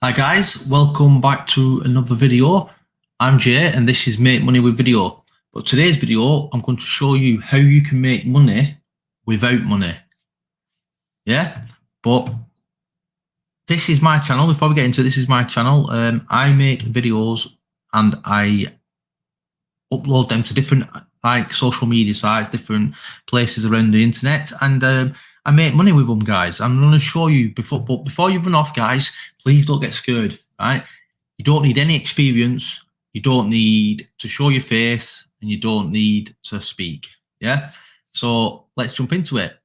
Hi guys, welcome back to another video. I'm Jay and this is Make Money with Video. But today's video, I'm going to show you how you can make money without money. Yeah, but this is my channel. Before we get into it, this is my channel. I make videos and I upload them to different social media sites, different places around the internet, and I make money with them, guys. I'm going to show you but before you run off, guys, please don't get scared, right? You don't need any experience, you don't need to show your face, and you don't need to speak. Yeah, so let's jump into it.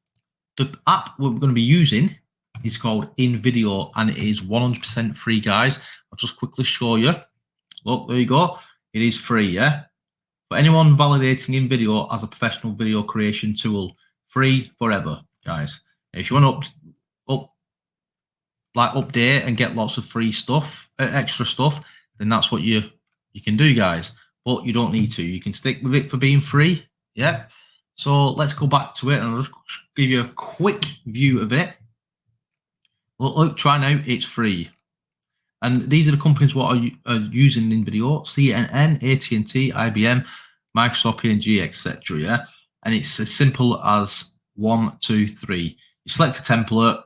The app we're going to be using is called InVideo, and it is 100% free, guys. I'll just quickly show you. Look, there you go. It is free, yeah. For anyone validating InVideo as a professional video creation tool, free forever, guys. If you want to update and get lots of free stuff, extra stuff, then that's what you can do, guys. But you don't need to. You can stick with it for being free. Yeah. So let's go back to it, and I'll just give you a quick view of it. Look, try now. It's free. And these are the companies what are using InVideo: CNN, AT&T, IBM, Microsoft, P&G, etc. Yeah, and it's as simple as 1, 2, 3. You select a template,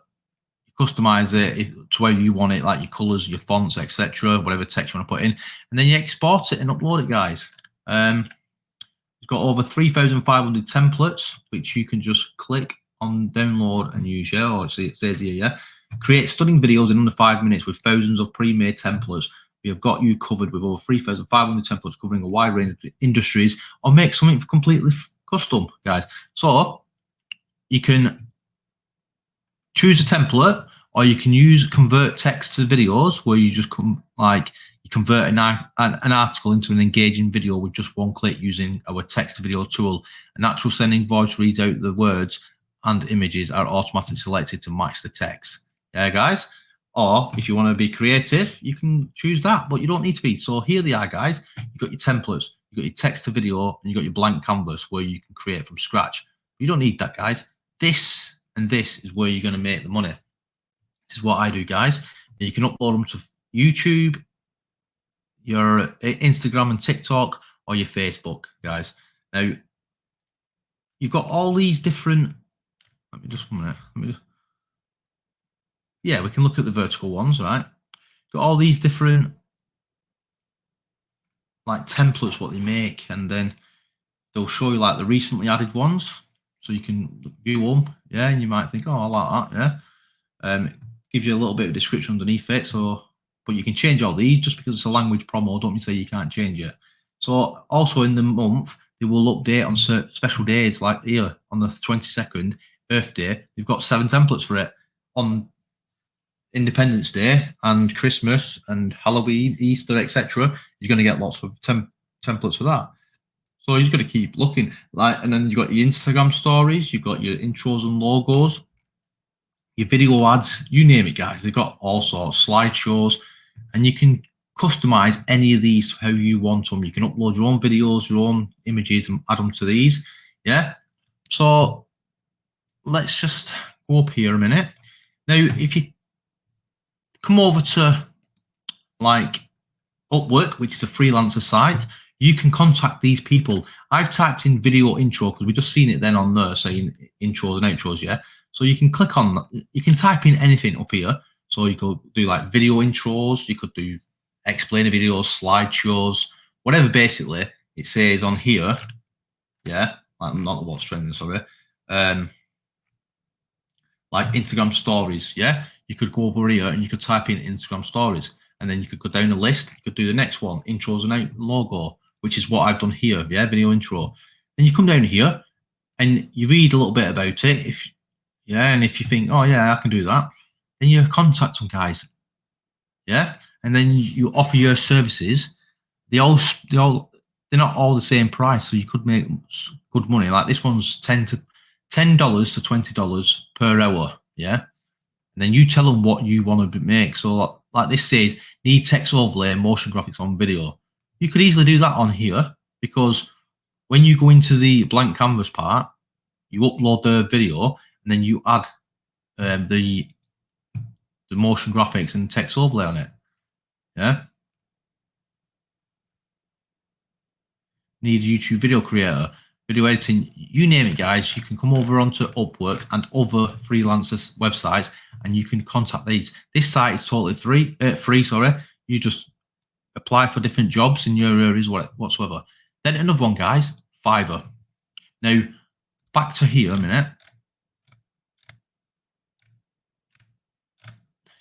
you customize it to where you want it, like your colors, your fonts, etc. Whatever text you want to put in, and then you export it and upload it, guys. It's got over 3,500 templates, which you can just click on download and use. Yeah, or see it says here, yeah. Create stunning videos in under 5 minutes with thousands of pre-made templates. We have got you covered with over 3,500 templates covering a wide range of industries, or make something completely custom, guys. So you can choose a template, or you can use convert text to videos, where you just you convert an article into an engaging video with just one click using our text to video tool. A natural sending voice reads out the words, and images are automatically selected to match the text. Yeah, guys. Or if you want to be creative, you can choose that, but you don't need to be. So here they are, guys. You've got your templates, you've got your text to video, and you've got your blank canvas where you can create from scratch. You don't need that, guys. This and this is where you're going to make the money. This is what I do, guys. You can upload them to YouTube, your Instagram and TikTok, or your Facebook, guys. Now, you've got all these different. Let me just 1 minute. Yeah, we can look at the vertical ones, right? Got all these different templates, what they make, and then they'll show you like the recently added ones, so you can view them. Yeah, and you might think, oh, I like that. Yeah, gives you a little bit of description underneath it. So, but you can change all these. Just because it's a language promo, don't mean to say you can't change it. So, also in the month, they will update on certain special days, like here on the 22nd, Earth Day. They've got 7 templates for it. On Independence Day and Christmas and Halloween, Easter, etc., you're going to get lots of templates for that. So you've got to keep looking. And then you've got your Instagram stories, you've got your intros and logos, your video ads, you name it, guys. They've got all sorts, slideshows, and you can customize any of these how you want them. You can upload your own videos, your own images, and add them to these. Yeah. So let's just go up here a minute. Now, if you come over to Upwork, which is a freelancer site, you can contact these people. I've typed in video intro because we've just seen it then on there saying intros and outros, yeah. So you can click on that. You can type in anything up here. So you could do like video intros, you could do explainer videos, slideshows, whatever basically it says on here. Yeah, not what's trending, sorry. Like Instagram stories, yeah. You could go over here and you could type in Instagram stories, and then you could go down the list. You could do the next one, intros and out logo, which is what I've done here, yeah, video intro. Then you come down here and you read a little bit about it. And if you think, oh yeah, I can do that, then you contact some guys, yeah, and then you offer your services. They're not all the same price, so you could make good money. Like this one's $10 to $20 per hour, yeah. And then you tell them what you want to make. So like this says, need text overlay and motion graphics on video. You could easily do that on here, because when you go into the blank canvas part, you upload the video and then you add the motion graphics and text overlay on it. Yeah. Need a YouTube video creator, video editing, you name it, guys. You can come over onto Upwork and other freelancers websites, and you can contact these. This site is totally free. Sorry, you just apply for different jobs in your areas whatsoever. Then another one, guys, Fiverr. Now back to here a minute.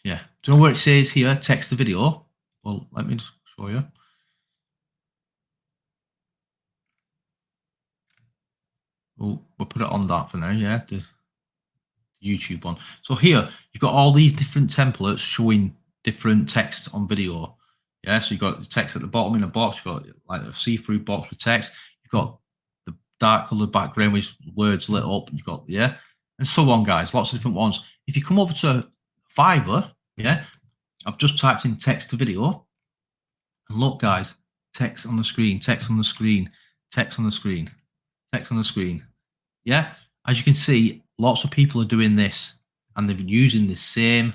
Yeah, do you know where it says here, text the video? Well, let me just show you. We'll put it on that for now, yeah, the YouTube one. So here, you've got all these different templates showing different text on video. Yeah, so you've got the text at the bottom in a box, you've got like a see-through box with text, you've got the dark colored background with words lit up, you've got, yeah, and so on, guys, lots of different ones. If you come over to Fiverr, yeah, I've just typed in text to video, and look, guys, text on the screen, text on the screen, text on the screen, text on the screen. Yeah, as you can see, lots of people are doing this, and they've been using the same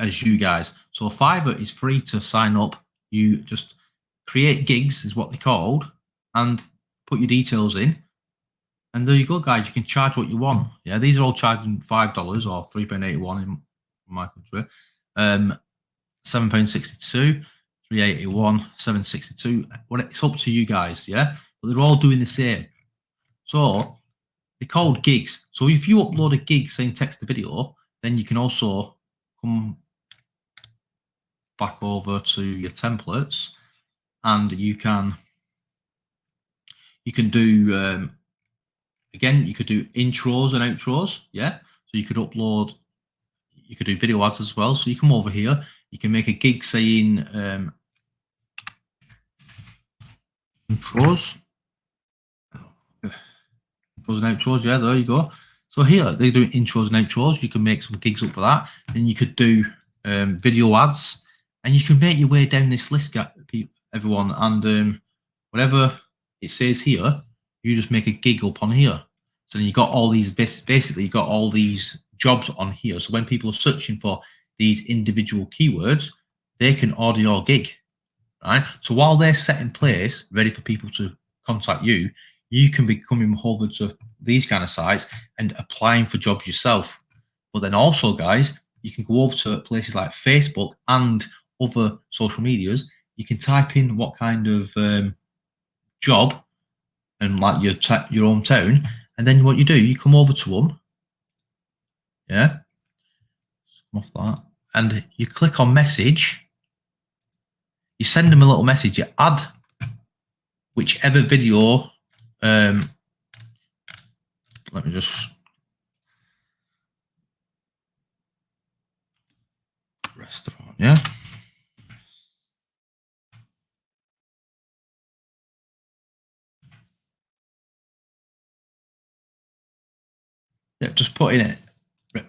as you guys. So Fiverr is free to sign up. You just create gigs, is what they're called, and put your details in. And there you go, guys. You can charge what you want. Yeah, these are all charging $5 or £3.81 in my country. £7.62, £3.81, £7.62. Well, it's up to you guys, yeah? But they're all doing the same. So they're called gigs. So if you upload a gig saying text to video, then you can also come back over to your templates, and you can do again, you could do intros and outros. Yeah, so you could upload, you could do video ads as well. So you come over here, you can make a gig saying intros and outros. Yeah, there you go. So here they do intros and outros. You can make some gigs up for that. Then you could do video ads, and you can make your way down this list, everyone. And whatever it says here, you just make a gig up on here. So then you got all these, basically you got all these jobs on here. So when people are searching for these individual keywords, they can order your gig, right? So while they're set in place, ready for people to contact you, you can be coming over to these kind of sites and applying for jobs yourself. But then also, guys, you can go over to places like Facebook and other social medias. You can type in what kind of job and like your hometown, and then what you do, you come over to them, yeah, come off that, and you click on message. You send them a little message. You add whichever video. Let me just restaurant, yeah. Yeah, just put in it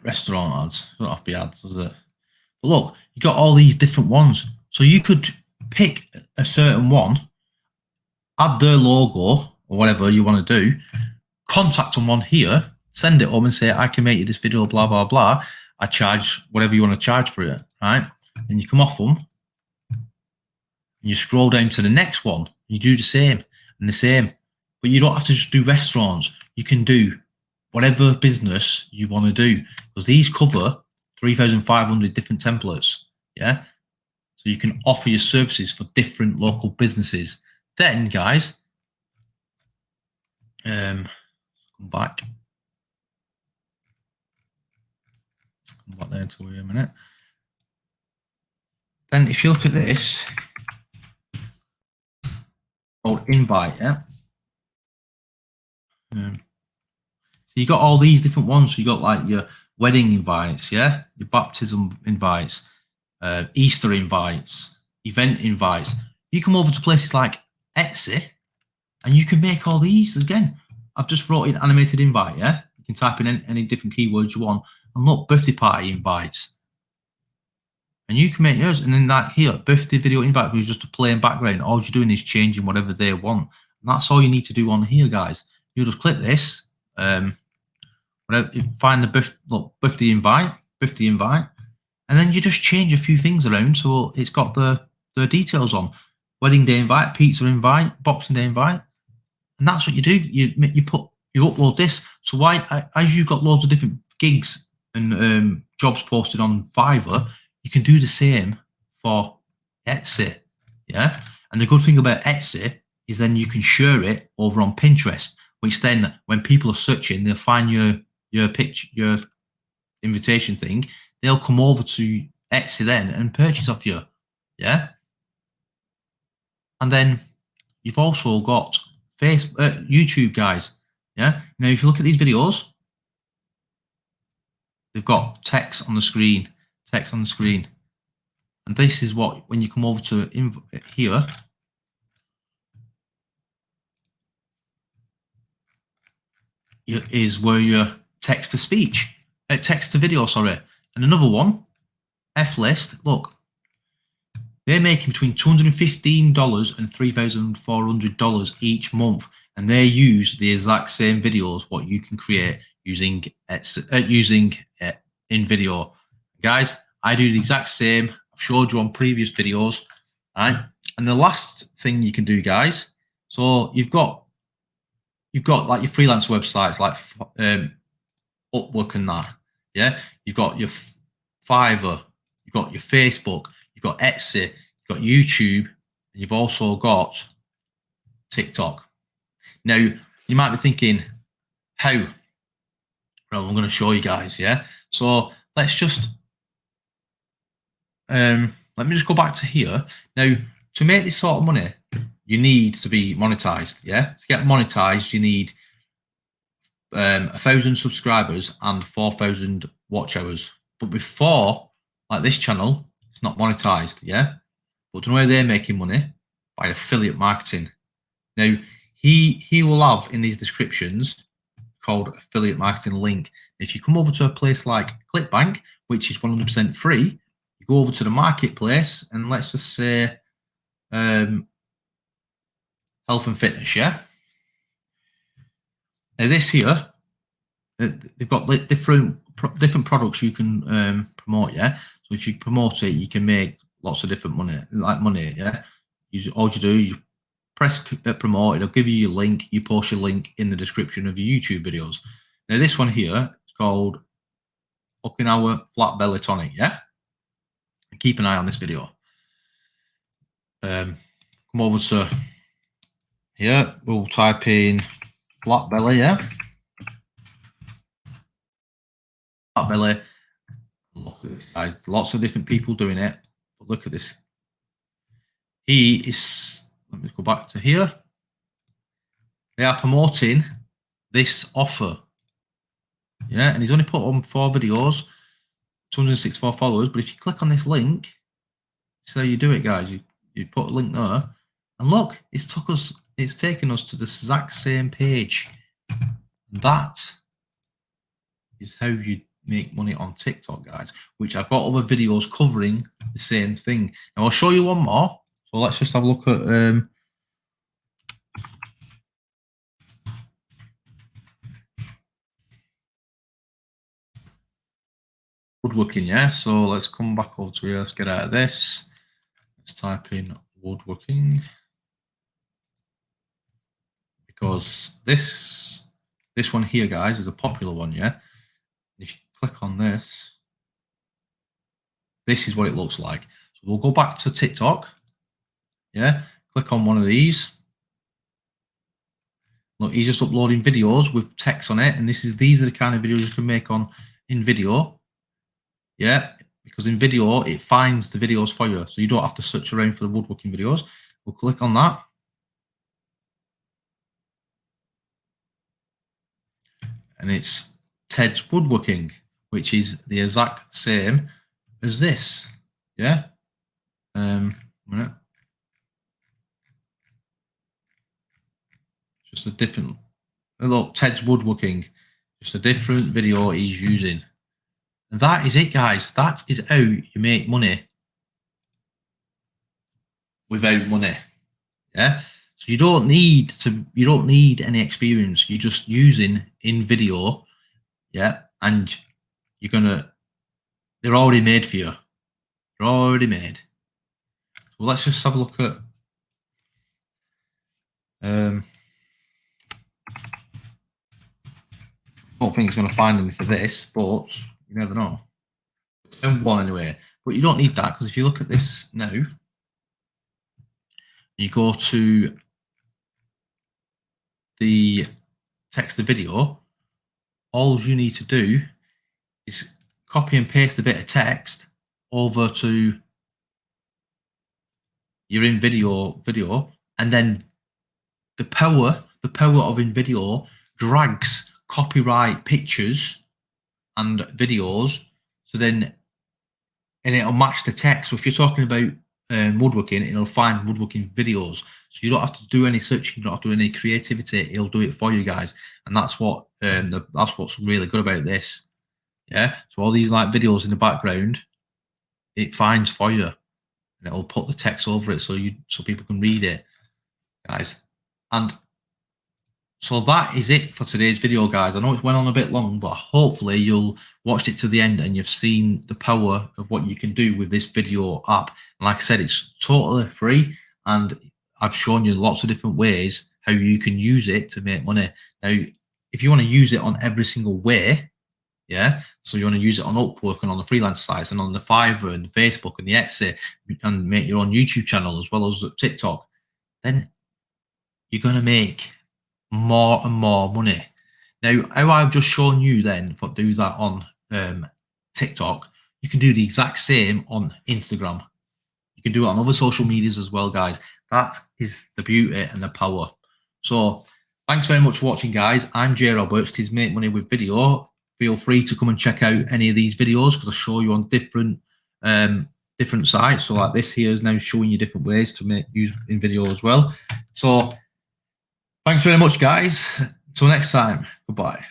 restaurant ads. Don't have to be ads, does it? But look, you got all these different ones. So you could pick a certain one, add their logo or whatever you want to do, contact them on here, send it home and say, I can make you this video, blah, blah, blah. I charge whatever you want to charge for it, right? And you come off them, and you scroll down to the next one. You do the same and the same. But you don't have to just do restaurants. You can do whatever business you want to do, because these cover 3,500 different templates. Yeah. So you can offer your services for different local businesses. Then, guys, come back. Come back there to a minute. Then, if you look at this, called invite, yeah. So you got all these different ones. So you got like your wedding invites, yeah, your baptism invites, Easter invites, event invites. You come over to places like Etsy, and you can make all these. Again, I've just wrote in animated invite, yeah. You can type in any different keywords you want, and look, birthday party invites, and you can make yours. And then that here, birthday video invite, which is just a plain background. All you're doing is changing whatever they want, and that's all you need to do on here, guys. You just click this. Find the birthday invite, and then you just change a few things around so it's got the details on. Wedding day invite, pizza invite, Boxing Day invite, and that's what you do. You upload this. So why, as you've got loads of different gigs and jobs posted on Fiverr, you can do the same for Etsy. Yeah, and the good thing about Etsy is then you can share it over on Pinterest, which then when people are searching, they'll find your picture, your invitation thing. They'll come over to Etsy then and purchase off you. Yeah, and then you've also got YouTube guys. Yeah, now if you look at these videos, they've got text on the screen, and this is what, when you come over to here, is where your text to speech, text to video, sorry. And another one, F list. Look, they're making between $215 and $3,400 each month, and they use the exact same videos what you can create using InVideo. Guys, I do the exact same. I've showed you on previous videos, right? And the last thing you can do, guys, so you've got like your freelance websites like Upwork and that. Yeah, you've got your Fiverr, you've got your Facebook, you've got Etsy, you've got YouTube, and you've also got TikTok. Now you might be thinking, how? Well, I'm going to show you guys. Yeah, so let's just let me just go back to here. Now, to make this sort of money, you need to be monetized. Yeah, to get monetized, you need 1,000 subscribers and 4,000 watch hours. But before, like this channel, it's not monetized. Yeah, but the way they're making money by affiliate marketing. Now he will have in these descriptions called affiliate marketing link. If you come over to a place like ClickBank, which is 100% free, you go over to the marketplace and let's just say health and fitness. Yeah. Now this here, they've got different products you can promote. Yeah. So if you promote it, you can make lots of different money. Yeah. All you do is you press promote. It'll give you your link. You post your link in the description of your YouTube videos. Now this one here is called Okinawa Flat Belly Tonic. Yeah. Keep an eye on this video. Come over to here. We'll type in flat belly. Yeah. Flat belly. Look at this, guys. Lots of different people doing it. But look at this. He is. Let me go back to here. They are promoting this offer. Yeah, and he's only put on 4 videos, 264 followers. But if you click on this link, that's how you do it, guys. You put a link there, and look, it's taken us to the exact same page. That is how you make money on TikTok, guys, which I've got other videos covering the same thing. Now I'll show you one more. So let's just have a look at woodworking. Yeah, so let's come back over to here. Let's get out of this. Let's type in woodworking, because this one here, guys, is a popular one. Yeah, if you click on this, this is what it looks like. So we'll go back to TikTok. Yeah, click on one of these. Look, he's just uploading videos with text on it, and these are the kind of videos you can make on InVideo. Yeah, because InVideo it finds the videos for you, so you don't have to search around for the woodworking videos. We'll click on that, and it's Ted's Woodworking, which is the exact same as this. Yeah. Just a different look. Ted's Woodworking, just a different video he's using. And that is it, guys. That is how you make money without money. Yeah. So you don't need any experience. You're just using InVideo. Yeah. And they're already made for you. They're already made. So let's just have a look at I don't think it's going to find any for this, but you never know. Found one anyway, but you don't need that, because if you look at this now, you go to the text to video, all you need to do is copy and paste a bit of text over to your InVideo, and then the power of InVideo drags copyright pictures and videos, so then, and it'll match the text. So if you're talking about woodworking, it'll find woodworking videos. So you don't have to do any searching, you don't have to do any creativity. It'll do it for you guys, and that's what that's what's really good about this. Yeah. So all these like videos in the background, it finds for you, and it'll put the text over it so people can read it, guys. And so that is it for today's video, guys. I know it went on a bit long, but hopefully you'll watched it to the end and you've seen the power of what you can do with this video app. And like I said, it's totally free, and I've shown you lots of different ways how you can use it to make money. Now, if you want to use it on every single way, yeah, so you want to use it on Upwork and on the freelance sites and on the Fiverr and Facebook and the Etsy, and make your own YouTube channel as well as TikTok, then you're going to make more and more money. Now, how I've just shown you then for do that on TikTok, you can do the exact same on Instagram. You can do it on other social medias as well, guys. That is the beauty and the power. So thanks very much for watching, guys. I'm Jay Roberts. It is Make Money with Video. Feel free to come and check out any of these videos, because I show you on different sites. So like this here is now showing you different ways to use InVideo as well. So thanks very much, guys. Until next time, goodbye.